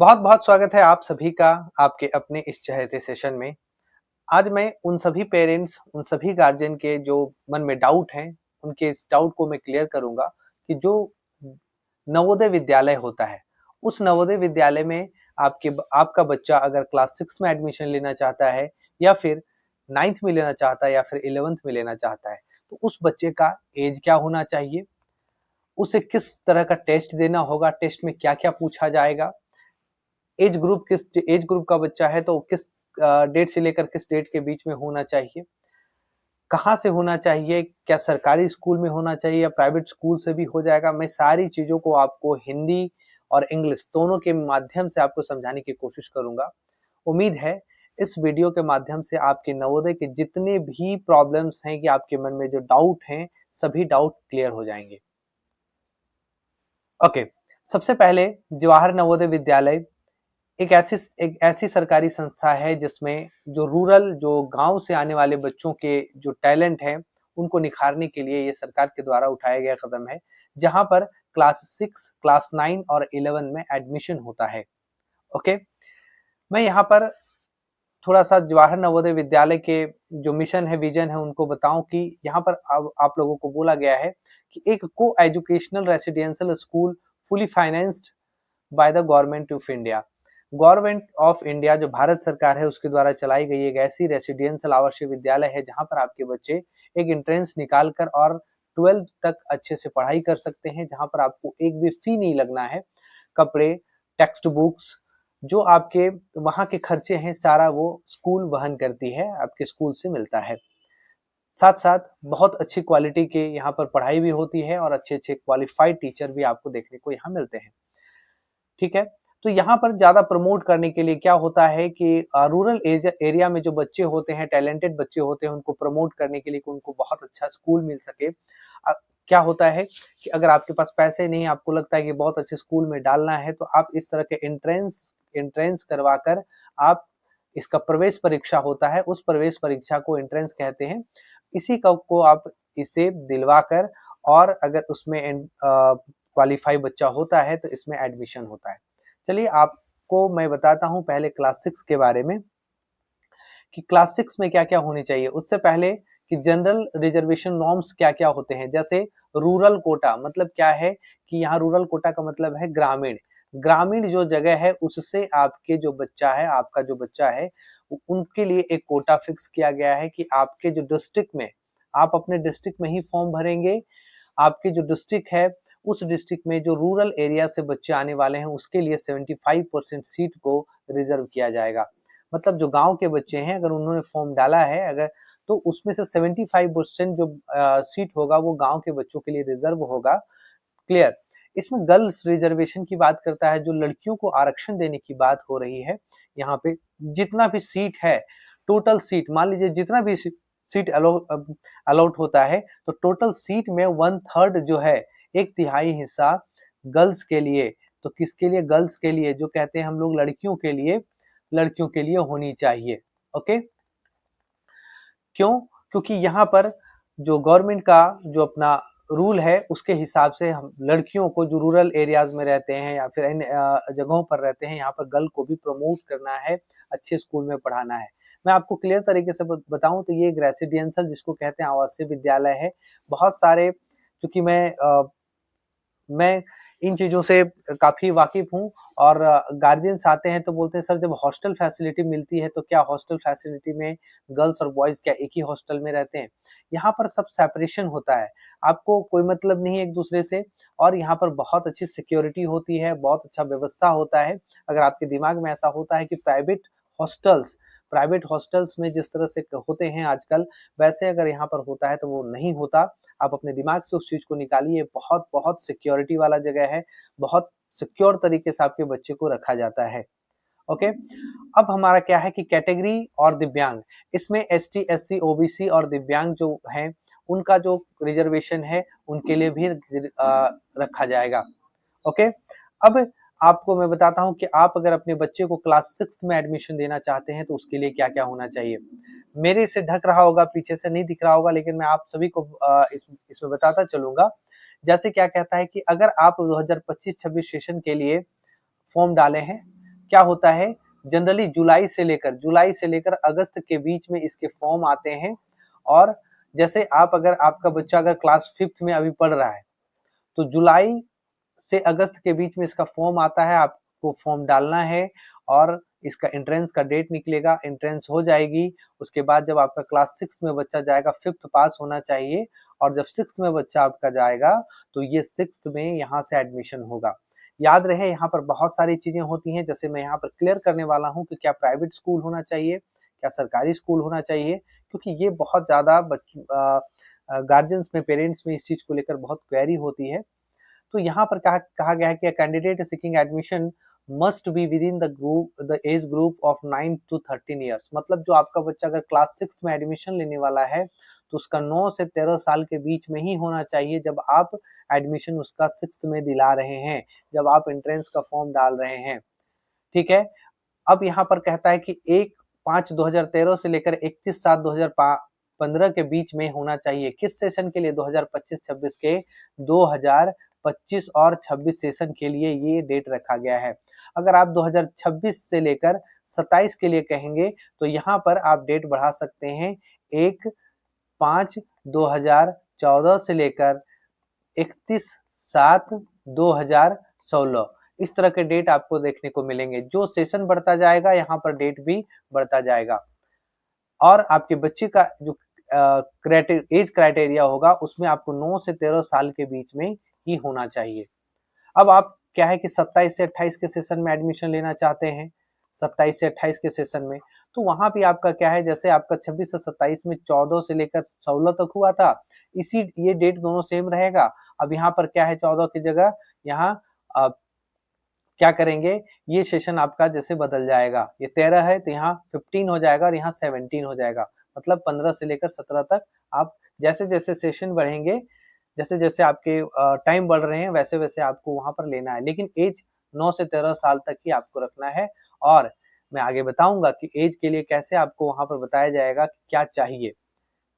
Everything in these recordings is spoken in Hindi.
बहुत बहुत स्वागत है आप सभी का आपके अपने इस चहेते सेशन में। आज मैं उन सभी पेरेंट्स, उन सभी गार्जियन के जो मन में डाउट हैं, उनके इस डाउट को मैं क्लियर करूंगा कि जो नवोदय विद्यालय होता है, उस नवोदय विद्यालय में आपका बच्चा अगर क्लास 6 में एडमिशन लेना चाहता है या फिर 9th में लेना चाहता है या फिर 11th में लेना चाहता है, तो उस बच्चे का एज क्या होना चाहिए, उसे किस तरह का टेस्ट देना होगा, टेस्ट में क्या-क्या पूछा जाएगा, किस एज ग्रुप का बच्चा है तो किस डेट से लेकर किस डेट के बीच में होना चाहिए, कहाँ से होना चाहिए, क्या सरकारी स्कूल में होना चाहिए या प्राइवेट स्कूल से भी हो जाएगा। मैं सारी चीज़ों को आपको हिंदी और इंग्लिश दोनों के माध्यम से आपको समझाने की कोशिश करूँगा। उम्मीद है इस वीडियो के माध्यम से आपके नवोदय के जितने भी प्रॉब्लम्स हैं कि आपके मन में जो डाउट हैं, सभी डाउट क्लियर हो जाएँगे। ओके, सबसे पहले जवाहर नवोदय विद्यालय एक ऐसी सरकारी संस्था है जिसमें जो गांव से आने वाले बच्चों के जो टैलेंट है उनको निखारने के लिए ये सरकार के द्वारा उठाया गया कदम है, जहां पर क्लास 6, क्लास 9 और 11 में एडमिशन होता है। ओके, मैं यहाँ पर थोड़ा सा जवाहर नवोदय विद्यालय के जो मिशन है, विजन है, उनको बताऊं कि यहाँ पर अब आप लोगों को बोला गया है कि एक को educational residential school fully financed by the government of India. Government of India जो भारत सरकार है उसके द्वारा चलाई गई एक ऐसी रेसिडेंशियल आवासीय विद्यालय है जहां पर आपके बच्चे एक एंट्रेंस निकाल कर और 12th तक अच्छे से पढ़ाई कर सकते हैं, जहां पर आपको एक भी फी नहीं लगना है। कपड़े, टेक्स्ट बुक्स, जो आपके वहां के खर्चे हैं सारा वो स्कूल वहन करती है, आपके स्कूल से मिलता है। साथ साथ बहुत अच्छी क्वालिटी के यहाँ पर पढ़ाई भी होती है और अच्छे अच्छे क्वालिफाइड टीचर भी आपको देखने को यहाँ मिलते हैं। ठीक है, तो यहाँ पर ज्यादा प्रमोट करने के लिए क्या होता है कि रूरल एरिया में जो बच्चे होते हैं, टैलेंटेड बच्चे होते हैं, उनको प्रमोट करने के लिए कि उनको बहुत अच्छा स्कूल मिल सके। क्या होता है कि अगर आपके पास पैसे नहीं, आपको लगता है कि बहुत अच्छे स्कूल में डालना है, तो आप इस तरह के एंट्रेंस करवाकर आप इसका प्रवेश परीक्षा होता है, उस प्रवेश परीक्षा को एंट्रेंस कहते हैं। इसी को आप इसे दिलवाकर और अगर उसमें क्वालिफाई बच्चा होता है तो इसमें एडमिशन होता है। चलिए आपको मैं बताता हूं पहले क्लास 6 के बारे में कि क्लास 6 में क्या क्या होनी चाहिए। उससे पहले कि जनरल रिजर्वेशन नॉर्म्स क्या क्या होते हैं, जैसे रूरल कोटा मतलब क्या है कि यहाँ रूरल कोटा का मतलब है ग्रामीण। ग्रामीण जो जगह है उससे आपके जो बच्चा है, आपका जो बच्चा है, उनके लिए एक कोटा फिक्स किया गया है कि आपके जो डिस्ट्रिक्ट में, आप अपने डिस्ट्रिक्ट में ही फॉर्म भरेंगे। आपके जो डिस्ट्रिक्ट है उस डिस्ट्रिक्ट में जो रूरल एरिया से बच्चे आने वाले हैं उसके लिए 75% सीट को रिजर्व किया जाएगा। मतलब जो गांव के बच्चे हैं अगर उन्होंने फॉर्म डाला है अगर, तो उसमें से 75% जो सीट होगा वो गांव के बच्चों के लिए रिजर्व होगा। क्लियर। इसमें गर्ल्स रिजर्वेशन की बात करता है, जो लड़कियों को आरक्षण देने की बात हो रही है। यहाँ पे जितना भी सीट है, टोटल सीट मान लीजिए जितना भी सीट अलाउट होता है, तो टोटल सीट में 1/3 जो है, एक तिहाई हिस्सा गर्ल्स के लिए। तो किसके लिए? गर्ल्स के लिए, जो कहते हैं हम लोग लड़कियों के लिए होनी चाहिए। ओके, क्यों? क्योंकि यहाँ पर जो गवर्नमेंट का जो अपना रूल है उसके हिसाब से हम लड़कियों को जो रूरल एरियाज में रहते हैं या फिर इन जगहों पर रहते हैं, यहाँ पर गर्ल को भी प्रमोट करना है, अच्छे स्कूल में पढ़ाना है। मैं आपको क्लियर तरीके से बताऊं तो ये एक रेसिडेंशियल जिसको कहते हैं आवासीय विद्यालय है। बहुत सारे, चूंकि मैं इन चीज़ों से काफ़ी वाकिफ़ हूँ और गार्जियंस आते हैं तो बोलते हैं सर जब हॉस्टल फैसिलिटी मिलती है तो क्या हॉस्टल फैसिलिटी में गर्ल्स और बॉयज़ क्या एक ही हॉस्टल में रहते हैं? यहाँ पर सब सेपरेशन होता है, आपको कोई मतलब नहीं है एक-दूसरे से और यहाँ पर बहुत अच्छी सिक्योरिटी होती है, बहुत अच्छा व्यवस्था होता है। अगर आपके दिमाग में ऐसा होता है कि प्राइवेट हॉस्टल्स में जिस तरह से होते हैं आजकल, वैसे अगर यहाँ पर होता है तो वो नहीं होता। आप अपने दिमाग से उस चीज़ को निकालिए, बहुत सिक्योरिटी वाला जगह है, बहुत सिक्योर तरीके से आपके बच्चे को रखा जाता है। ओके, अब हमारा क्या है कि कैटेगरी और दिव्यांग, इसमें एसटी, एससी, ओबीसी और दिव्यांग जो हैं, उनका जो रिजर्वेशन है उनके लिए भी रखा जाएगा। ओके, अब आपको मैं बताता हूँ कि आप अगर अपने बच्चे को क्लास 6 में एडमिशन देना चाहते हैं तो उसके लिए क्या-क्या होना चाहिए। मेरे से ढक रहा होगा, पीछे से नहीं दिख रहा होगा, लेकिन मैं आप सभी को इसमें बताता चलूँगा। जैसे क्या कहता है कि अगर आप 2025-26 सेशन के लिए फॉर्म डाले हैं, क्या होता है, जनरली जुलाई से लेकर अगस्त के बीच में इसके फॉर्म आते हैं। और जैसे अगर आपका बच्चा अगर क्लास 5th में अभी पढ़ रहा है तो जुलाई से अगस्त के बीच में इसका फॉर्म आता है, आपको फॉर्म डालना है और इसका एंट्रेंस का डेट निकलेगा, एंट्रेंस हो जाएगी। उसके बाद जब आपका क्लास 6 में बच्चा जाएगा, 5th पास होना चाहिए, और जब 6th में बच्चा आपका जाएगा तो ये 6th में यहाँ से एडमिशन होगा। याद रहे यहाँ पर बहुत सारी चीजें होती हैं, जैसे मैं यहाँ पर क्लियर करने वाला हूँ कि क्या प्राइवेट स्कूल होना चाहिए, क्या सरकारी स्कूल होना चाहिए, क्योंकि ये बहुत ज्यादा गार्जियंस में, पेरेंट्स में इस चीज को लेकर बहुत क्वेरी होती है। तो यहाँ पर कहा गया है कि candidate seeking admission must be with in the age group of 9 to 13 years. मतलब जो आपका बच्चा अगर क्लास 6 में एडमिशन लेने वाला है तो उसका 9 से 13 साल के बीच में ही होना चाहिए जब आप एडमिशन उसका 6th में दिला रहे हैं, जब आप एंट्रेंस का फॉर्म डाल रहे हैं। ठीक है। अब यहाँ पर कहता है कि 1/5/2013 से लेकर 31/7/2015 के बीच में होना चाहिए। किस सेशन के लिए? 2025-26 के 2025 और 26 सेशन के लिए ये डेट रखा गया है। अगर आप 2026 से लेकर 27 के लिए कहेंगे तो यहाँ पर आप डेट बढ़ा सकते हैं 1/5/2014 से लेकर 31/7/2016। इस तरह के डेट आपको देखने को मिलेंगे। जो सेशन बढ़ता जाएगा यहाँ पर डेट भी बढ़ता जाएगा। और आपके बच्चे का जो एज क्राइटेरिया होगा उसमें आपको 9 से 13 साल के बीच में ही होना चाहिए। अब आप क्या है कि 27 से 28 के सेशन में एडमिशन लेना चाहते हैं, 27 से 28 के सेशन में, तो वहां भी आपका क्या है, जैसे आपका 26 से 27 में 14 से लेकर 16 तक हुआ था, इसी ये डेट दोनों सेम रहेगा। अब यहाँ पर क्या है, 14 की जगह यहाँ क्या करेंगे, ये सेशन आपका जैसे बदल जाएगा, ये 13 है तो यहाँ 15 हो जाएगा और यहाँ 17 हो जाएगा। मतलब 15 से लेकर 17 तक आप जैसे जैसे सेशन बढ़ेंगे, जैसे जैसे आपके टाइम बढ़ रहे हैं वैसे वैसे आपको वहां पर लेना है, लेकिन एज 9 से 13 साल तक ही आपको रखना है। और मैं आगे बताऊंगा कि एज के लिए कैसे आपको वहां पर बताया जाएगा कि क्या चाहिए।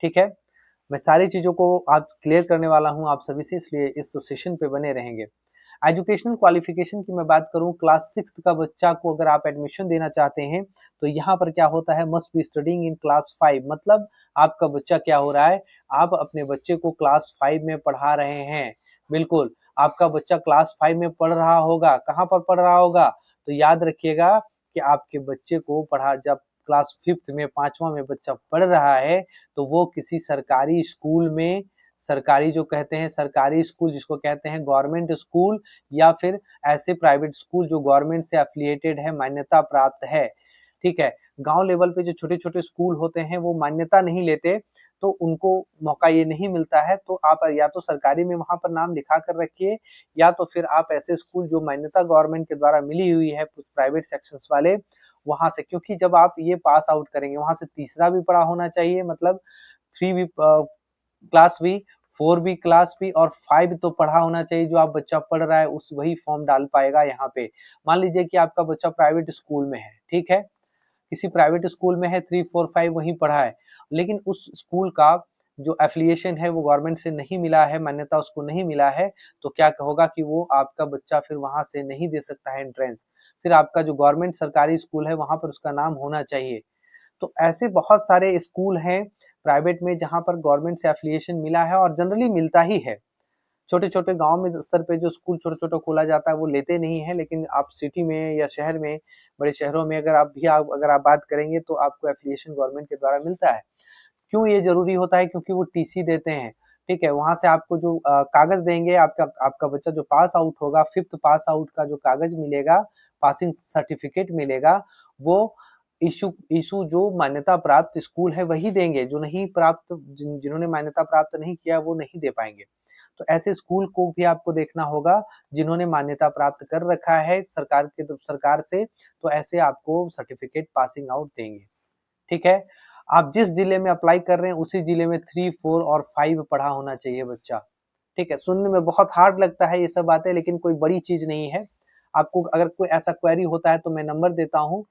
ठीक है, मैं सारी चीजों को आज क्लियर करने वाला हूं आप सभी से, इसलिए इस सेशन पे बने रहेंगे। एजुकेशनल क्वालिफिकेशन की मैं बात करूं, क्लास 6 का बच्चा को अगर आप एडमिशन देना चाहते हैं तो यहाँ पर क्या होता है, must be studying in class 5। मतलब आपका बच्चा क्या हो रहा है, आप अपने बच्चे को क्लास 5 में पढ़ा रहे हैं। बिल्कुल, आपका बच्चा क्लास 5 में पढ़ रहा होगा। कहाँ पर पढ़ रहा होगा? तो याद रखिएगा कि आपके बच्चे को जब क्लास 5th में, 5वां में बच्चा पढ़ रहा है तो वो किसी सरकारी स्कूल में, सरकारी जो कहते हैं सरकारी स्कूल जिसको कहते हैं गवर्नमेंट स्कूल, या फिर ऐसे प्राइवेट स्कूल जो गवर्नमेंट से एफिलिएटेड है, मान्यता प्राप्त है। ठीक है, गांव लेवल पे जो छोटे छोटे स्कूल होते हैं वो मान्यता नहीं लेते, तो उनको मौका ये नहीं मिलता है। तो आप या तो सरकारी में वहां पर नाम लिखा कर रखिए, या तो फिर आप ऐसे स्कूल जो मान्यता गवर्नमेंट के द्वारा मिली हुई है, प्राइवेट सेक्शंस वाले, वहां से, क्योंकि जब आप ये पास आउट करेंगे वहां से तीसरा भी पढ़ा होना चाहिए, मतलब 3 भी क्लास भी, 4 भी क्लास भी, और 5 तो पढ़ा होना चाहिए। जो आप बच्चा पढ़ रहा है उस वही फॉर्म डाल पाएगा यहाँ पे। मान लीजिए कि आपका बच्चा प्राइवेट स्कूल में है, ठीक है, किसी प्राइवेट स्कूल में है, 3, 4, 5 वहीं पढ़ा है, लेकिन उस स्कूल का जो एफिलिएशन है वो गवर्नमेंट से नहीं मिला है, मान्यता उसको नहीं मिला है, तो क्या होगा कि वो आपका बच्चा फिर वहां से नहीं दे सकता है एंट्रेंस। फिर आपका जो गवर्नमेंट सरकारी स्कूल है वहां पर उसका नाम होना चाहिए। तो ऐसे बहुत सारे स्कूल हैं प्राइवेट में जहां पर गवर्नमेंट से एफिलिएशन मिला है, और जनरली मिलता ही है। छोटे छोटे गांव में स्तर पे जो स्कूल छोटा छोटा खोला जाता है वो लेते नहीं है, लेकिन आप सिटी में या शहर में, बड़े शहरों में अगर आप बात करेंगे तो आपको एफिलिएशन गवर्नमेंट के द्वारा मिलता है। क्यों ये जरूरी होता है? क्योंकि वो टीसी देते हैं। ठीक है, वहां से आपको जो कागज देंगे, आपका आपका बच्चा जो पास आउट होगा, 5th पास आउट का जो कागज मिलेगा, पासिंग सर्टिफिकेट मिलेगा, वो इशू इशू जो मान्यता प्राप्त स्कूल है वही देंगे। जो नहीं प्राप्त, जिन्होंने मान्यता प्राप्त नहीं किया वो नहीं दे पाएंगे। तो ऐसे स्कूल को भी आपको देखना होगा जिन्होंने मान्यता प्राप्त कर रखा है सरकार से, तो ऐसे आपको सर्टिफिकेट पासिंग आउट देंगे। ठीक है, आप जिस जिले में अप्लाई कर रहे हैं उसी जिले में 3, 4 और 5 पढ़ा होना चाहिए बच्चा। ठीक है, सुनने में बहुत हार्ड लगता है ये सब बातें, लेकिन कोई बड़ी चीज नहीं है। आपको अगर कोई ऐसा क्वेरी होता है तो मैं नंबर देता हूँ,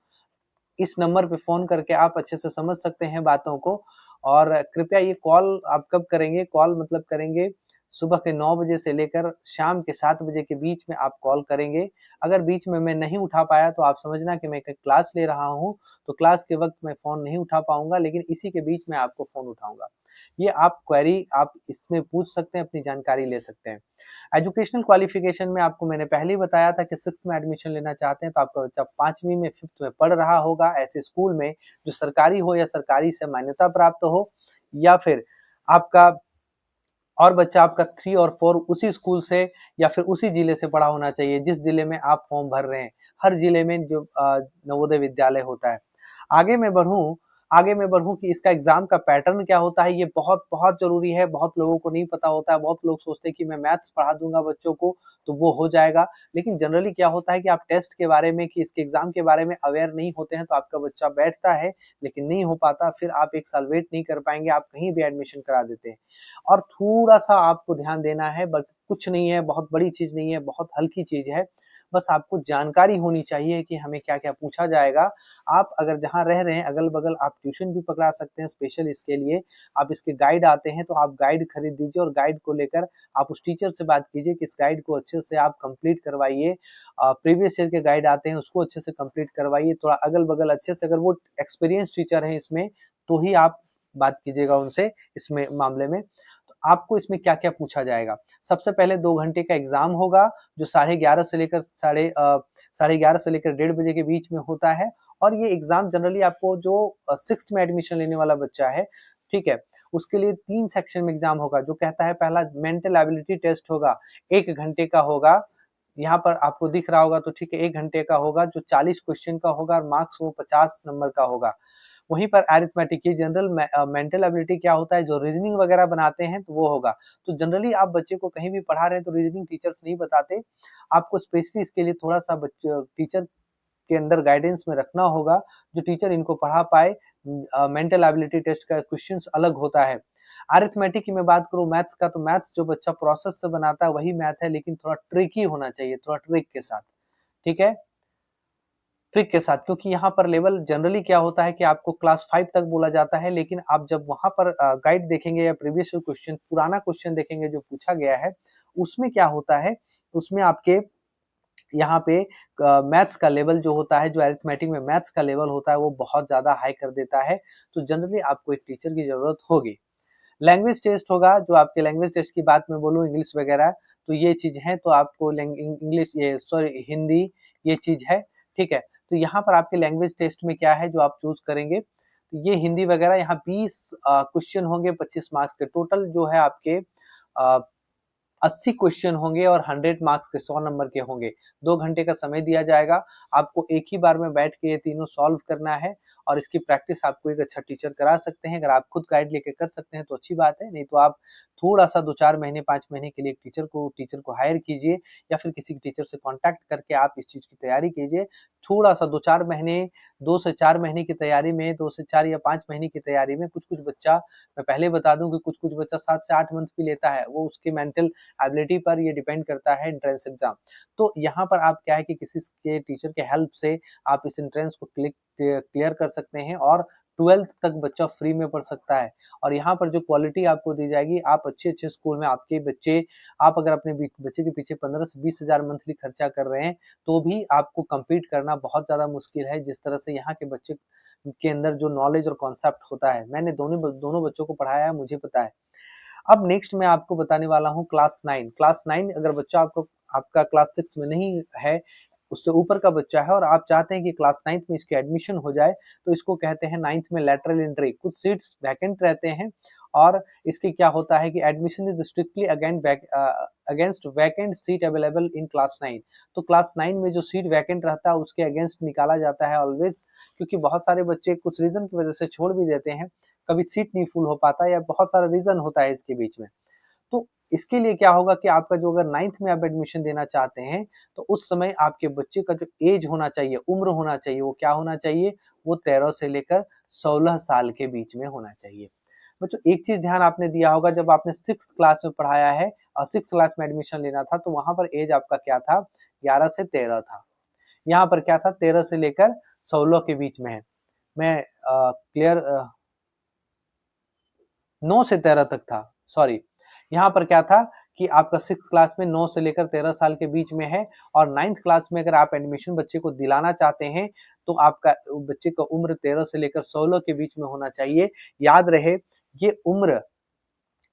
इस नंबर पे फोन करके आप अच्छे से समझ सकते हैं बातों को। और कृपया ये कॉल आप कब करेंगे? कॉल मतलब करेंगे सुबह के 9 बजे से लेकर शाम के 7 बजे के बीच में आप कॉल करेंगे। अगर बीच में मैं नहीं उठा पाया तो आप समझना कि मैं एक क्लास ले रहा हूँ, तो क्लास के वक़्त मैं फ़ोन नहीं उठा पाऊँगा, लेकिन इसी के बीच में आपको फ़ोन उठाऊँगा। ये आप क्वेरी आप इसमें पूछ सकते हैं, अपनी जानकारी ले सकते हैं। एजुकेशनल क्वालिफ़िकेशन में आपको मैंने पहले ही बताया था कि 6th में एडमिशन लेना चाहते हैं तो आपका बच्चा 5वीं में, 5th में पढ़ रहा होगा ऐसे स्कूल में जो सरकारी हो या सरकारी से मान्यता प्राप्त हो, या फिर आपका और बच्चा आपका 3 और 4 उसी स्कूल से या फिर उसी जिले से पढ़ा होना चाहिए जिस जिले में आप फॉर्म भर रहे हैं। हर जिले में जो नवोदय विद्यालय होता है। आगे मैं बढ़ूँ आगे मैं बढ़ूँ कि इसका एग्ज़ाम का पैटर्न क्या होता है, ये बहुत-बहुत ज़रूरी है, बहुत लोगों को नहीं पता होता है, बहुत लोग सोचते हैं कि मैं मैथ्स पढ़ा दूँगा बच्चों को, तो वो हो जाएगा। लेकिन जनरली क्या होता है कि आप टेस्ट के बारे में कि इसके एग्ज़ाम के बारे में अवेयर नहीं होते हैं, तो आपका बच्चा बैठता है, लेकिन नहीं हो पाता, फिर आप 1 साल वेट नहीं कर पाएँगे, आप कहीं भी एडमिशन करा देते हैं। और थोड़ा-सा आपको ध्यान देना है, बट कुछ नहीं है, बहुत बड़ी चीज़ नहीं है, बहुत हल्की चीज़ है। बस आपको जानकारी होनी चाहिए कि हमें क्या-क्या पूछा जाएगा। आप अगर जहाँ रह रहे हैं अगल-बगल आप ट्यूशन भी पकड़ा सकते हैं स्पेशल इसके लिए। आप इसके गाइड आते हैं तो आप गाइड खरीद दीजिए और गाइड को लेकर आप उस टीचर से बात कीजिए कि इस गाइड को अच्छे से आप कंप्लीट करवाइए। प्रीवियस ईयर के गाइड आते हैं उसको अच्छे से कंप्लीट करवाइए। थोड़ा अगल-बगल अच्छे से, अगर वो एक्सपीरियंस टीचर हैं इसमें, तो ही आप बात कीजिएगा उनसे इसमें मामले में। तो आपको इसमें क्या-क्या पूछा जाएगा? सबसे पहले 2 घंटे का एग्ज़ाम होगा जो साढ़े 11 से लेकर 1:30 बजे के बीच में होता है, और ये एग्ज़ाम जनरली आपको जो 6th में एडमिशन लेने वाला बच्चा है, ठीक है? उसके लिए 3 सेक्शन में एग्ज़ाम होगा, जो कहता है पहला मेंटल एबिलिटी टेस्ट होगा, 1 घंटे का होगा। यहाँ पर आपको दिख रहा होगा तो ठीक है, 1 घंटे का होगा जो 40 क्वेश्चन का होगा और मार्क्स वो 50 नंबर का होगा। वहीं पर अरिथमेटिक की मेंटल एबिलिटी क्या होता है, जो रीजनिंग वगैरह बनाते हैं तो वो होगा। तो जनरली आप बच्चे को कहीं भी पढ़ा रहे हैं तो रीजनिंग टीचर्स नहीं बताते। आपको स्पेशली इसके लिए थोड़ा-सा टीचर के अंडर गाइडेंस में रखना होगा, जो टीचर इनको पढ़ा पाए। मेंटल एबिलिटी टेस्ट का क्वेश्चंस अलग होता है। अरिथमेटिक की मैं बात करूँ मैथ्स का, तो मैथ्स जो बच्चा प्रोसेस से बनाता है वही मैथ है, लेकिन थोड़ा ट्रिकी होना चाहिए, थोड़ा ट्रिक के साथ, ठीक है? ट्रिक के साथ, क्योंकि यहाँ पर लेवल जनरली क्या होता है कि आपको क्लास 5 तक बोला जाता है, लेकिन आप जब वहाँ पर गाइड देखेंगे या प्रीवियस क्वेश्चन, पुराना क्वेश्चन देखेंगे जो पूछा गया है, उसमें क्या होता है, उसमें आपके यहाँ पे मैथ्स का लेवल जो होता है, जो अरिथमेटिक में मैथ्स का लेवल होता है, वो बहुत ज़्यादा हाई कर देता है, तो जनरली आपको एक टीचर की ज़रूरत होगी। लैंग्वेज टेस्ट होगा, जो आपके लैंग्वेज टेस्ट की बात मैं बोलूँ इंग्लिश वगैरह, तो ये चीज़ है, तो आपको हिंदी, ये चीज़ है, ठीक है? तो यहाँ पर आपके लैंग्वेज टेस्ट में क्या है जो आप चूज़ करेंगे, तो ये हिंदी वगैरह, यहाँ 20 क्वेश्चन होंगे 25 मार्क्स के, टोटल जो है आपके 80 क्वेश्चन होंगे और 100 मार्क्स के 100 नंबर के होंगे। 2 घंटे का समय दिया जाएगा। आपको एक ही बार में बैठ के ये तीनों सॉल्व करना है, और इसकी प्रैक्टिस आपको एक अच्छा टीचर करा सकते हैं। अगर आप खुद गाइड लेके कर सकते हैं तो अच्छी बात है, नहीं तो आप थोड़ा-सा 2-4 महीने, 5 महीने के लिए एक टीचर को हायर कीजिए, या फिर किसी टीचर से कॉन्टैक्ट करके आप इस चीज़ की तैयारी कीजिए। थोड़ा-सा 2-4 महीने, 2 से 4 महीने की तैयारी में, 2 से 4 या 5 महीने की तैयारी में कुछ-कुछ बच्चा, मैं पहले बता दूँ कि कुछ-कुछ बच्चा 7 से 8 मंथ भी लेता है। वो उसके मेंटल एबिलिटी पर ये डिपेंड करता है एंट्रेंस एग्ज़ाम। तो यहाँ पर आप क्या है कि किसी के टीचर के हेल्प से आप इस एंट्रेंस को क्लियर कर सकते हैं, और 12th तक बच्चा फ्री में पढ़ सकता है। और यहाँ पर जो क्वालिटी आपको दी जाएगी, आप अच्छे-अच्छे स्कूल में आपके बच्चे, आप अगर अपने बच्चे के पीछे 15 से 20 हज़ार मंथली खर्चा कर रहे हैं, तो भी आपको कम्पीट करना बहुत ज़्यादा मुश्किल है, जिस तरह से यहाँ के बच्चे के अंदर जो नॉलेज और कॉन्सेप्ट होता है। मैंने दोनों बच्चों को पढ़ाया है, मुझे पता है। अब नेक्स्ट मैं आपको बताने वाला हूँ क्लास 9। क्लास 9 अगर बच्चा आपका क्लास 6 में नहीं है, उससे ऊपर का बच्चा है और आप चाहते हैं कि क्लास 9th में इसकी एडमिशन हो जाए, तो इसको कहते हैं 9th में लैटरल एंट्री। कुछ सीट्स वैकेंट रहते हैं, और इसके क्या होता है कि admission is strictly against vacant seat available in class 9। तो क्लास 9 में जो सीट वैकेंट रहता है उसके अगेंस्ट निकाला जाता है ऑलवेज, क्योंकि बहुत सारे बच्चे कुछ रीजन की वजह से छोड़ भी देते हैं, कभी सीट नहीं फुल हो पाता, या बहुत सारा रीजन होता है इसके बीच में। तो इसके लिए क्या होगा कि आपका जो, अगर 9th में आप एडमिशन देना चाहते हैं, तो उस समय आपके बच्चे का जो एज होना चाहिए, उम्र होना चाहिए, वो क्या होना चाहिए, वो 13 से लेकर 16 साल के बीच में होना चाहिए। बच्चों एक चीज ध्यान आपने दिया होगा, जब आपने 6th क्लास में पढ़ाया है और 6th क्लास में एडमिशन लेना था, तो वहां पर एज आपका क्या था, 11 से 13 था। यहाँ पर क्या था, 13 से लेकर 16 के बीच में है। मैं क्लियर 9 से 13 तक था, सॉरी। यहाँ पर क्या था कि आपका 6th क्लास में 9 से लेकर 13 साल के बीच में है और 9th क्लास में अगर आप एडमिशन बच्चे को दिलाना चाहते हैं तो आपका बच्चे का उम्र 13 से लेकर 16 के बीच में होना चाहिए। याद रहे ये उम्र,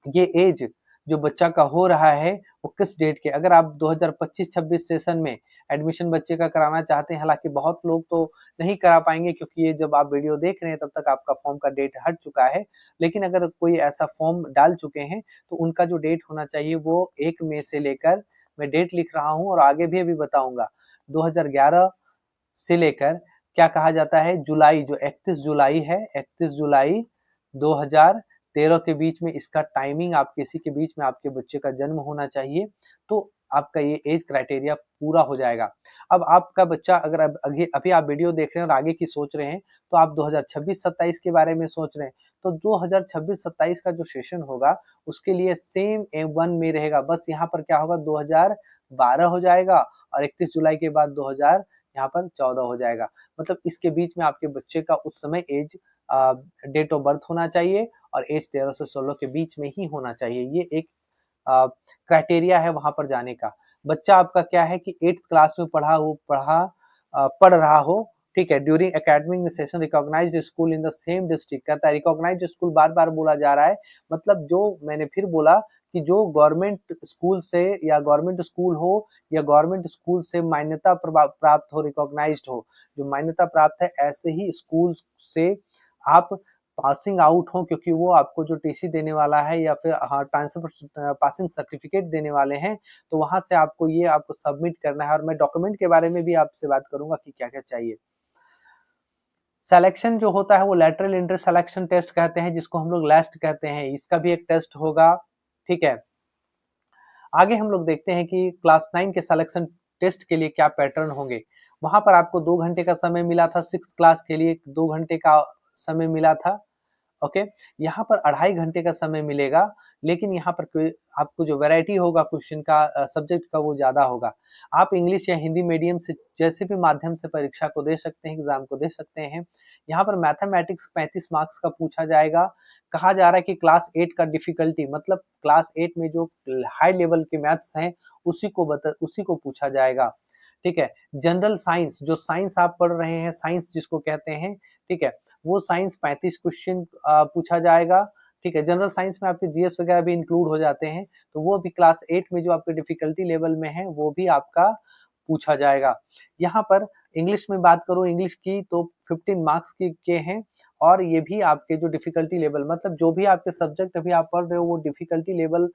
ये एज जो बच्चा का हो रहा है वो किस डेट के, अगर आप 2025-26 सेशन में एडमिशन बच्चे का कराना चाहते हैं, हालांकि बहुत लोग तो नहीं करा पाएंगे क्योंकि ये जब आप वीडियो देख रहे हैं तब तक आपका फॉर्म का डेट हट चुका है, लेकिन अगर कोई ऐसा फॉर्म डाल चुके हैं तो उनका जो डेट होना चाहिए वो 1 मई से लेकर, मैं डेट लिख रहा हूँ और आगे भी अभी बताऊंगा, 2011 से लेकर क्या कहा जाता है जुलाई, जो 31 जुलाई है, 31 जुलाई 2013 के बीच में इसका टाइमिंग आपके इसी के बीच में आपके बच्चे का जन्म होना चाहिए, तो आपका ये एज क्राइटेरिया पूरा हो जाएगा। अब आपका बच्चा अगर अभी आप वीडियो देख रहे हैं और आगे की सोच रहे हैं तो आप 2026-27 के बारे में सोच रहे हैं, तो 2026-27 का जो सेशन होगा उसके लिए सेम A1 में रहेगा, बस यहाँ पर क्या होगा 2012 हो जाएगा और 31 जुलाई के बाद 2000 यहाँ पर 14 हो जाएगा। मतलब इसके बीच में आपके बच्चे का उस समय एज डेट ऑफ बर्थ होना चाहिए और एज 13 से 16 के बीच में ही होना चाहिए। ये एक क्राइटेरिया है वहां पर जाने का। बच्चा आपका क्या है कि 8th क्लास में पढ़ रहा हो, ठीक है, during academic session recognised school in the same district, कहता है रिकॉग्नाइज्ड स्कूल बार बार बोला जा रहा है, मतलब जो मैंने फिर बोला कि जो गवर्नमेंट स्कूल से या गवर्नमेंट स्कूल हो या गवर्नमेंट स्कूल से मान्यता प्राप्त हो, रिकॉग्नाइज्ड हो, जो मान्यता प्राप्त है ऐसे ही स्कूल से आप पासिंग आउट हो, क्योंकि वो आपको जो टीसी देने वाला है या फिर ट्रांसफर पासिंग सर्टिफिकेट देने वाले हैं, तो वहां से आपको सबमिट करना है और मैं डॉक्यूमेंट के बारे में भी आपसे बात करूंगा कि क्या क्या चाहिए। सिलेक्शन जो होता है वो लैटरल एंट्री सिलेक्शन टेस्ट कहते हैं, जिसको हम लोग लास्ट कहते हैं, इसका भी एक टेस्ट होगा, ठीक है। आगे हम लोग देखते हैं कि क्लास 9 के सिलेक्शन टेस्ट के लिए क्या पैटर्न होंगे। वहां पर आपको 2 घंटे का समय मिला था, 6 क्लास के लिए 2 घंटे का समय मिला था, ओके। यहाँ पर 2.5 घंटे का समय मिलेगा, लेकिन यहाँ पर आपको जो वैरायटी होगा क्वेश्चन का, सब्जेक्ट का, वो ज्यादा होगा। आप इंग्लिश या हिंदी मीडियम से जैसे भी माध्यम से परीक्षा को दे सकते हैं, एग्जाम को दे सकते हैं। यहाँ पर मैथमेटिक्स 35 मार्क्स का पूछा जाएगा। कहा जा रहा है कि क्लास 8 का डिफिकल्टी, मतलब क्लास 8 में जो हाई लेवल के मैथ्स हैं उसी को पूछा जाएगा, ठीक है। जनरल साइंस, जो साइंस आप पढ़ रहे हैं, साइंस जिसको कहते हैं, ठीक है, वो साइंस 35 क्वेश्चन पूछा जाएगा, ठीक है। जनरल साइंस में आपके जीएस वगैरह भी इंक्लूड हो जाते हैं, तो वो भी क्लास 8 में जो आपके डिफिकल्टी लेवल में है वो भी आपका पूछा जाएगा। यहाँ पर इंग्लिश में बात करूं, इंग्लिश की तो 15 मार्क्स के हैं और ये भी आपके जो डिफिकल्टी लेवल, मतलब जो भी आपके सब्जेक्ट अभी आप पढ़ रहे हो वो डिफिकल्टी लेवल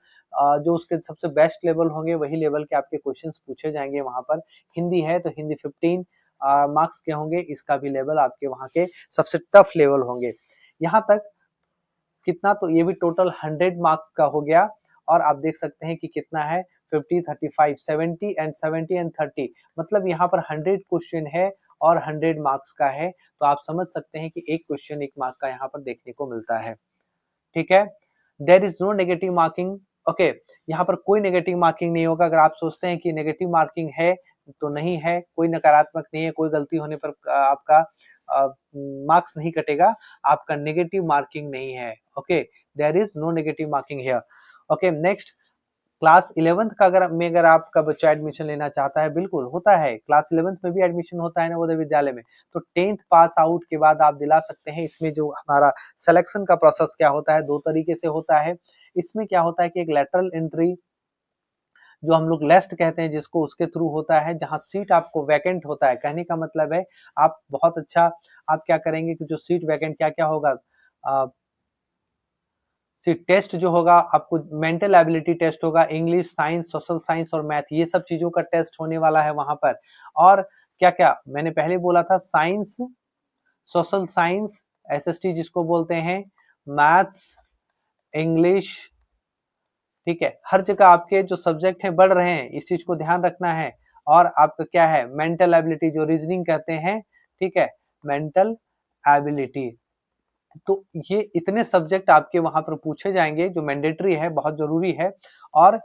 जो उसके सबसे बेस्ट लेवल होंगे वही लेवल के आपके क्वेश्चंस पूछे जाएंगे वहां पर। हिंदी है तो हिंदी 15 मार्क्स के होंगे, इसका भी लेवल आपके वहां के सबसे टफ लेवल होंगे। यहाँ तक कितना, तो ये भी टोटल 100 मार्क्स का हो गया और आप देख सकते हैं कि कितना है 50, 35, 70 एंड 30, मतलब यहाँ पर 100 क्वेश्चन है और 100 मार्क्स का है, तो आप समझ सकते हैं कि एक क्वेश्चन 1 मार्क का यहाँ पर देखने को मिलता है, ठीक है। There is no negative marking, okay, यहाँ पर कोई नेगेटिव मार्किंग नहीं होगा। अगर आप सोचते हैं कि नेगेटिव मार्किंग है तो नहीं है, कोई नकारात्मक नहीं है, कोई गलती होने पर आपका मार्क्स नहीं कटेगा, आपका नेगेटिव मार्किंग नहीं है, okay. There is no negative marking here, okay. Next, class 11th का अगर आपका बच्चा एडमिशन लेना चाहता है, बिल्कुल होता है, क्लास 11th में भी एडमिशन होता है नवोदय विद्यालय में, तो 10th पास आउट के बाद आप दिला सकते हैं। इसमें जो हमारा सिलेक्शन का प्रोसेस क्या होता है, 2 तरीके से होता है। इसमें क्या होता है कि एक लेटरल एंट्री जो हम लोग लिस्ट कहते हैं जिसको, उसके थ्रू होता है, जहां सीट आपको वैकेंट होता है। कहने का मतलब है आप बहुत अच्छा, आप क्या करेंगे कि जो सीट वैकेंट क्या क्या होगा, सीट टेस्ट जो होगा आपको, मेंटल एबिलिटी टेस्ट होगा, इंग्लिश, साइंस, सोशल साइंस और मैथ, ये सब चीजों का टेस्ट होने वाला है वहां पर। और क्या क्या मैंने पहले बोला था, साइंस, सोशल साइंस, एसएसटी जिसको बोलते हैं, मैथ्स, इंग्लिश, ठीक है। हर जगह आपके जो सब्जेक्ट हैं बढ़ रहे हैं, इस चीज को ध्यान रखना है। और आपका क्या है, मेंटल एबिलिटी जो रीजनिंग कहते हैं, ठीक है, मेंटल एबिलिटी। तो ये इतने सब्जेक्ट आपके वहां पर पूछे जाएंगे जो मैंडेटरी है, बहुत जरूरी है। और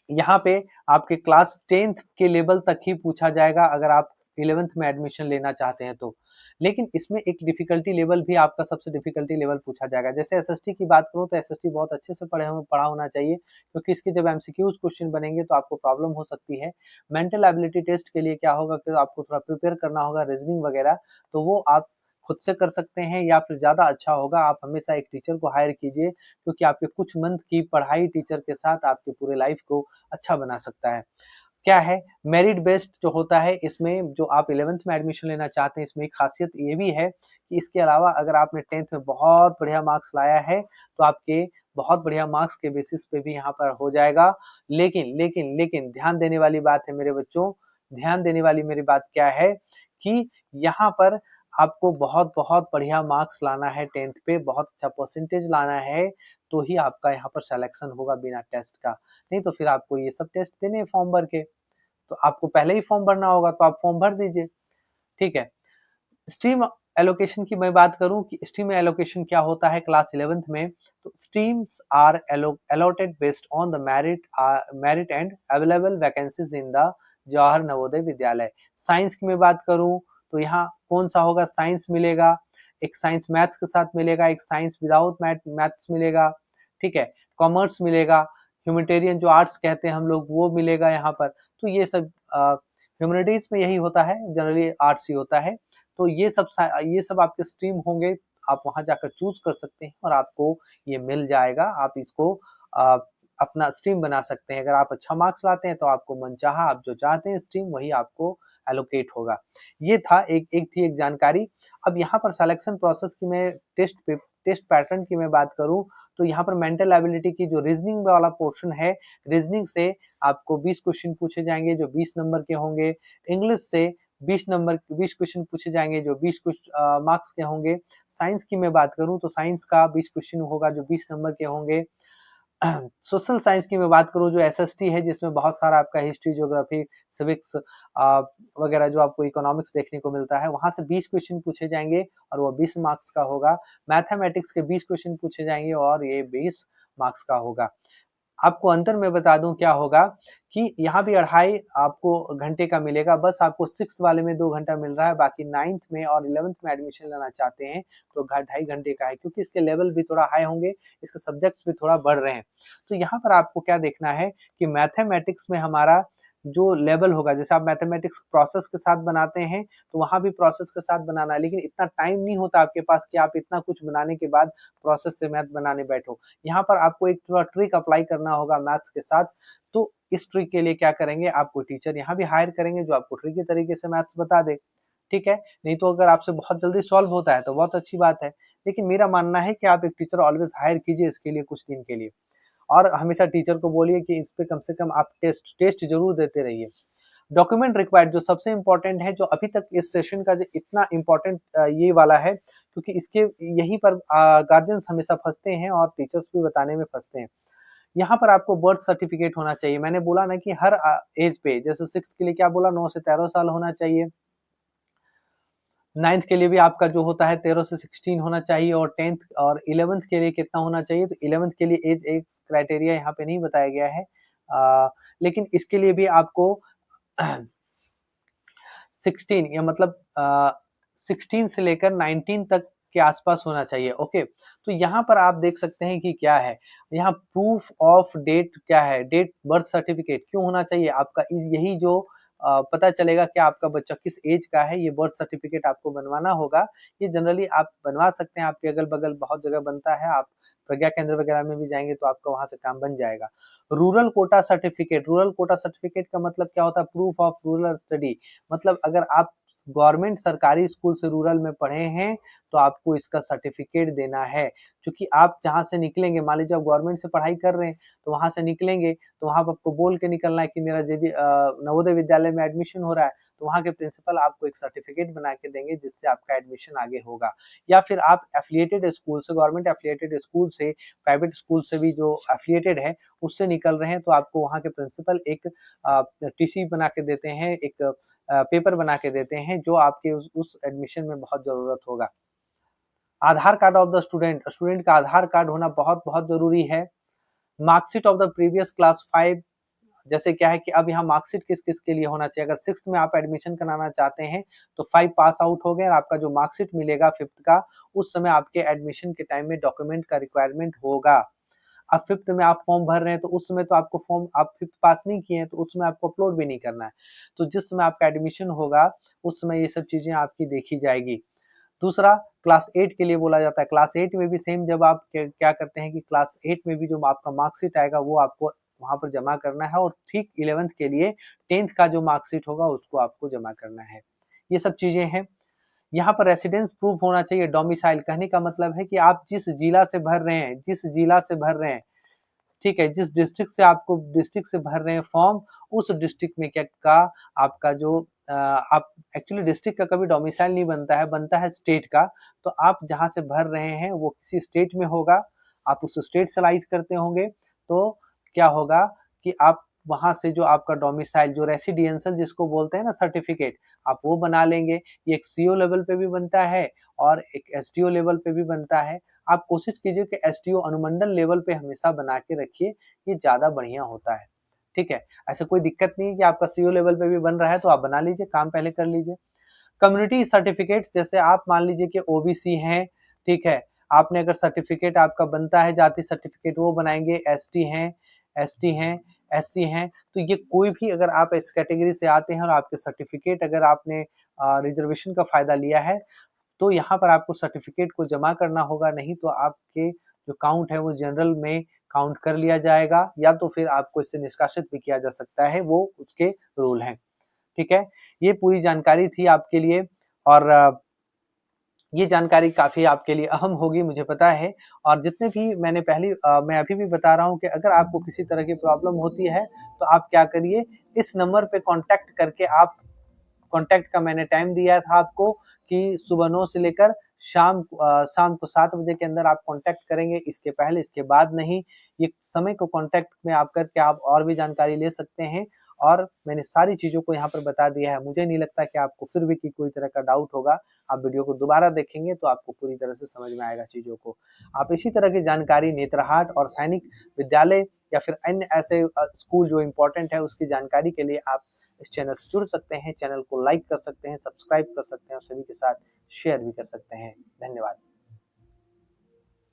यहाँ पे आपके क्लास 10th के लेवल तक ही पूछा जाएगा अगर आप 11th में एडमिशन लेना चाहते हैं तो। लेकिन इसमें एक डिफिकल्टी लेवल भी आपका सबसे डिफिकल्टी लेवल पूछा जाएगा। जैसे एसएसटी की बात करूँ तो एसएसटी बहुत अच्छे से पढ़ा होना चाहिए, क्योंकि इसके जब एमसीक्यूज क्वेश्चन बनेंगे तो आपको प्रॉब्लम हो सकती है। मेंटल एबिलिटी टेस्ट के लिए क्या होगा कि आपको थोड़ा प्रिपेयर करना होगा, रीजनिंग वगैरह, तो वो आप खुद से कर सकते हैं, या फिर ज़्यादा अच्छा होगा आप हमेशा एक टीचर को हायर कीजिए, क्योंकि आपके कुछ मंथ की पढ़ाई टीचर के साथ आपके पूरे लाइफ को अच्छा बना सकता है। क्या है, मेरिट बेस्ड जो होता है, इसमें जो आप 11th में एडमिशन लेना चाहते हैं, इसमें एक खासियत ये भी है कि इसके अलावा अगर आपने 10th में बहुत बढ़िया मार्क्स लाया है तो आपके बहुत बढ़िया मार्क्स के बेसिस पे भी यहाँ पर हो जाएगा। लेकिन लेकिन लेकिन ध्यान देने वाली बात है मेरे बच्चों, ध्यान देने वाली मेरी बात क्या है कि यहाँ पर आपको बहुत बहुत बढ़िया मार्क्स लाना है, 10th पे बहुत अच्छा परसेंटेज लाना है, तो ही आपका यहाँ पर सिलेक्शन होगा बिना टेस्ट का। नहीं तो फिर आपको ये सब टेस्ट देने हैं फॉर्म भर के, तो आपको पहले ही फॉर्म भरना होगा, तो आप फॉर्म भर दीजिए। ठीक है। स्ट्रीम एलोकेशन की मैं बात करूं कि स्ट्रीम एलोकेशन क्या होता है क्लास 11th में, तो streams are allotted based on the merit and available vacancies in the Jawahar Navodaya Vidyalaya. Science की मैं बात करूं तो यहाँ कौन सा होगा, साइंस मिलेगा, एक साइंस मैथ्स के साथ मिलेगा, एक साइंस विदाउट मैथ्स मिलेगा, ठीक है, कॉमर्स मिलेगा, ह्यूमैनिटेरियन जो आर्ट्स कहते हैं हम लोग वो मिलेगा यहाँ पर। तो ये सब ह्यूमैनिटीज में यही होता है, जनरली आर्ट्स ही होता है। तो ये सब आपके स्ट्रीम होंगे, आप वहां जाकर चूज कर सकते हैं और आपको ये मिल जाएगा। आप इसको आ, अपना स्ट्रीम बना सकते हैं। अगर आप अच्छा मार्क्स लाते हैं तो आपको मनचाहा आप जो चाहते हैं स्ट्रीम वही आपको एलोकेट होगा। ये था एक जानकारी। अब यहाँ पर सिलेक्शन प्रोसेस की मैं टेस्ट पैटर्न की मैं बात करूं तो यहाँ पर मेंटल एबिलिटी की जो रीजनिंग वाला पोर्शन है, रीजनिंग से आपको 20 क्वेश्चन पूछे जाएंगे जो 20 नंबर के होंगे। इंग्लिश से 20 क्वेश्चन पूछे जाएंगे जो 20 मार्क्स के होंगे। साइंस की मैं बात करूं तो साइंस का 20 क्वेश्चन होगा जो 20 नंबर के होंगे। सोशल साइंस की मैं बात करूं जो एसएसटी है, जिसमें बहुत सारा आपका हिस्ट्री, ज्योग्राफी, सिविक्स वगैरह जो आपको इकोनॉमिक्स देखने को मिलता है, वहां से 20 क्वेश्चन पूछे जाएंगे और वो 20 मार्क्स का होगा। मैथमेटिक्स के 20 क्वेश्चन पूछे जाएंगे और ये 20 मार्क्स का होगा। आपको अंतर मैं बता दूं क्या होगा कि यहाँ भी 2.5 आपको घंटे का मिलेगा, बस आपको 6th वाले में 2 घंटा मिल रहा है, बाकी 9th में और 11th में एडमिशन लेना चाहते हैं तो 2.5 घंटे का है, क्योंकि इसके लेवल भी थोड़ा हाई होंगे, इसके सब्जेक्ट्स भी थोड़ा बढ़ रहे हैं। तो यहाँ पर आपको क्या देखना है कि मैथमेटिक्स में हमारा जो लेवल होगा, जैसे आप मैथमेटिक्स प्रोसेस के साथ बनाते हैं तो वहां भी प्रोसेस के साथ बनाना है, लेकिन इतना टाइम नहीं होता आपके पास कि आप इतना कुछ बनाने के बाद प्रोसेस से मैथ बनाने बैठो। यहाँ पर आपको एक थोड़ा ट्रिक अप्लाई करना होगा मैथ्स के साथ। तो इस ट्रिक के लिए क्या करेंगे, आपको टीचर यहाँ भी हायर करेंगे जो आपको ट्रिक के तरीके से मैथ्स बता दे। ठीक है, नहीं तो अगर आपसे बहुत जल्दी सॉल्व होता है तो बहुत अच्छी बात है, लेकिन मेरा मानना है कि आप एक टीचर ऑलवेज हायर कीजिए इसके लिए कुछ दिन के लिए, और हमेशा टीचर को बोलिए कि इस पे कम से कम आप टेस्ट जरूर देते रहिए। डॉक्यूमेंट रिक्वायर्ड जो सबसे इंपॉर्टेंट है, जो अभी तक इस सेशन का जो इतना इंपॉर्टेंट ये वाला है, क्योंकि इसके यहीं पर गार्जियंस हमेशा फंसते हैं और टीचर्स भी बताने में फंसते हैं। यहाँ पर आपको बर्थ सर्टिफिकेट होना चाहिए। मैंने बोला ना कि हर एज पे, जैसे 6th के लिए क्या बोला 9 से 13 साल होना चाहिए, 9th के लिए भी आपका जो होता है 13 से 16 होना चाहिए, और 10th और 11th के लिए कितना होना चाहिए, तो 11th के लिए एज क्राइटेरिया यहाँ पे नहीं बताया गया है, लेकिन इसके लिए भी आपको 16 या मतलब 16 से लेकर 19 तक के आसपास होना चाहिए। ओके, तो यहाँ पर आप देख सकते हैं कि क्या है, यहाँ प्रूफ ऑफ डेट क्या है, डेट बर्थ सर्टिफिकेट क्यों होना चाहिए आपका, यही जो पता चलेगा कि आपका बच्चा किस एज का है, ये बर्थ सर्टिफिकेट आपको बनवाना होगा। ये जनरली आप बनवा सकते हैं, आपके अगल बगल बहुत जगह बनता है, आप प्रज्ञा केंद्र वगैरह में भी जाएंगे तो आपका वहां से काम बन जाएगा। Rural quota certificate, rural quota certificate का मतलब क्या होता है, प्रूफ ऑफ रूरल स्टडी, मतलब अगर आप गवर्नमेंट सरकारी स्कूल से रूरल में पढ़े हैं तो आपको इसका सर्टिफिकेट देना है। क्योंकि आप जहां से निकलेंगे, मान लीजिए आप गवर्नमेंट से पढ़ाई कर रहे हैं तो वहां से निकलेंगे तो वहां पर आपको बोल के निकलना है कि मेरा नवोदय विद्यालय में एडमिशन हो रहा है, तो वहां के प्रिंसिपल आपको एक सर्टिफिकेट बना के देंगे जिससे आपका एडमिशन आगे होगा। या फिर आप एफिलिएटेड स्कूल से, गवर्नमेंट एफिलिएटेड स्कूल से, प्राइवेट स्कूल से भी जो एफिलिएटेड है उससे निकल रहे हैं तो आपको वहां के प्रिंसिपल एक टीसी बना के देते हैं, एक पेपर बना के देते हैं जो आपके उस एडमिशन में बहुत जरूरत होगा। Aadhaar card of the student, student का आधार कार्ड होना बहुत बहुत जरूरी है। Marksheet of the previous class 5 जैसे क्या है कि अब यहाँ मार्कशीट किस किस के लिए होना चाहिए। अगर 6th में आप एडमिशन कराना चाहते हैं तो 5 पास आउट हो गए और आपका जो मार्कशीट मिलेगा 5th का, उस समय आपके एडमिशन के टाइम में डॉक्यूमेंट का रिक्वायरमेंट होगा। अब 5th में आप फॉर्म भर रहे हैं तो उस समय तो आपको फॉर्म, आप 5th पास नहीं किए हैं तो उस समय आपको अपलोड भी नहीं करना है। तो जिस समय आपका एडमिशन होगा उस समय ये सब चीजें आपकी देखी जाएगी। दूसरा, क्लास 8 के लिए बोला जाता है। क्लास 8 में भी सेम, जब आप क्या करते हैं कि क्लास 8 में भी जो आपका मार्कशीट आएगा वो आपको वहां पर जमा करना है, और ठीक 11th के लिए 10th का जो मार्कशीट होगा उसको आपको जमा करना है। ये सब चीजें हैं। यहाँ पर रेसिडेंस प्रूफ होना चाहिए। डोमिसाइल कहने का मतलब है कि आप जिस जिला से भर रहे हैं, जिस जिला से भर रहे हैं, ठीक है, जिस डिस्ट्रिक्ट से आपको डिस्ट्रिक्ट से भर रहे हैं फॉर्म, उस डिस्ट्रिक्ट में क्या का आपका जो आप एक्चुअली डिस्ट्रिक्ट का कभी डोमिसाइल नहीं बनता है, बनता है स्टेट का। तो आप जहां से भर रहे हैं वो किसी स्टेट में होगा, आप उस स्टेट सेलाइज करते होंगे, तो क्या होगा कि आप वहां से जो आपका डोमिसाइल, जो रेसिडेंशियल जिसको बोलते हैं ना सर्टिफिकेट, आप वो बना लेंगे। ये एक सीओ लेवल पे भी बनता है और एक एसडीओ लेवल पे भी बनता है। आप कोशिश कीजिए कि एसडीओ अनुमंडल लेवल पे हमेशा बना के रखिए, ये ज्यादा बढ़िया होता है। ठीक है, ऐसा कोई दिक्कत नहीं है कि आपका सीओ लेवल पे भी बन रहा है तो आप बना लीजिए, काम पहले कर लीजिए। कम्युनिटी सर्टिफिकेट, जैसे आप मान लीजिए कि ओबीसी हैं, ठीक है, आपने अगर सर्टिफिकेट आपका बनता है जाति सर्टिफिकेट, वो बनाएंगे। एसटी हैं, एसटी हैं, एससी हैं, तो ये कोई भी अगर आप इस कैटेगरी से आते हैं और आपके सर्टिफिकेट, अगर आपने रिजर्वेशन का फायदा लिया है तो यहाँ पर आपको सर्टिफिकेट को जमा करना होगा, नहीं तो आपके जो काउंट है वो जनरल में काउंट कर लिया जाएगा, या तो फिर आपको इससे निष्कासित भी किया जा सकता है, वो उसके रूल हैं। ठीक है, ये पूरी जानकारी थी आपके लिए, और ये जानकारी काफी आपके लिए अहम होगी मुझे पता है। और जितने भी मैंने मैं अभी भी बता रहा हूँ कि अगर आपको किसी तरह की प्रॉब्लम होती है तो आप क्या करिए, इस नंबर पे कांटेक्ट करके आप, कांटेक्ट का मैंने टाइम दिया था आपको कि सुबह 9 से लेकर शाम को 7 बजे के अंदर आप कांटेक्ट करेंगे, इसके पहले इसके बाद नहीं। ये समय को कांटेक्ट में आप करके आप और भी जानकारी ले सकते हैं, और मैंने सारी चीजों को यहाँ पर बता दिया है। मुझे नहीं लगता कि आपको फिर भी कोई तरह का डाउट होगा। आप वीडियो को दोबारा देखेंगे तो आपको पूरी तरह से समझ में आएगा चीजों को। आप इसी तरह की जानकारी नेतरहाट और सैनिक विद्यालय या फिर अन्य ऐसे स्कूल जो इम्पोर्टेंट है उसकी जानकारी के लिए आप इस चैनल से जुड़ सकते हैं। चैनल को लाइक कर सकते हैं, सब्सक्राइब कर सकते हैं और सभी के साथ शेयर भी कर सकते हैं। धन्यवाद।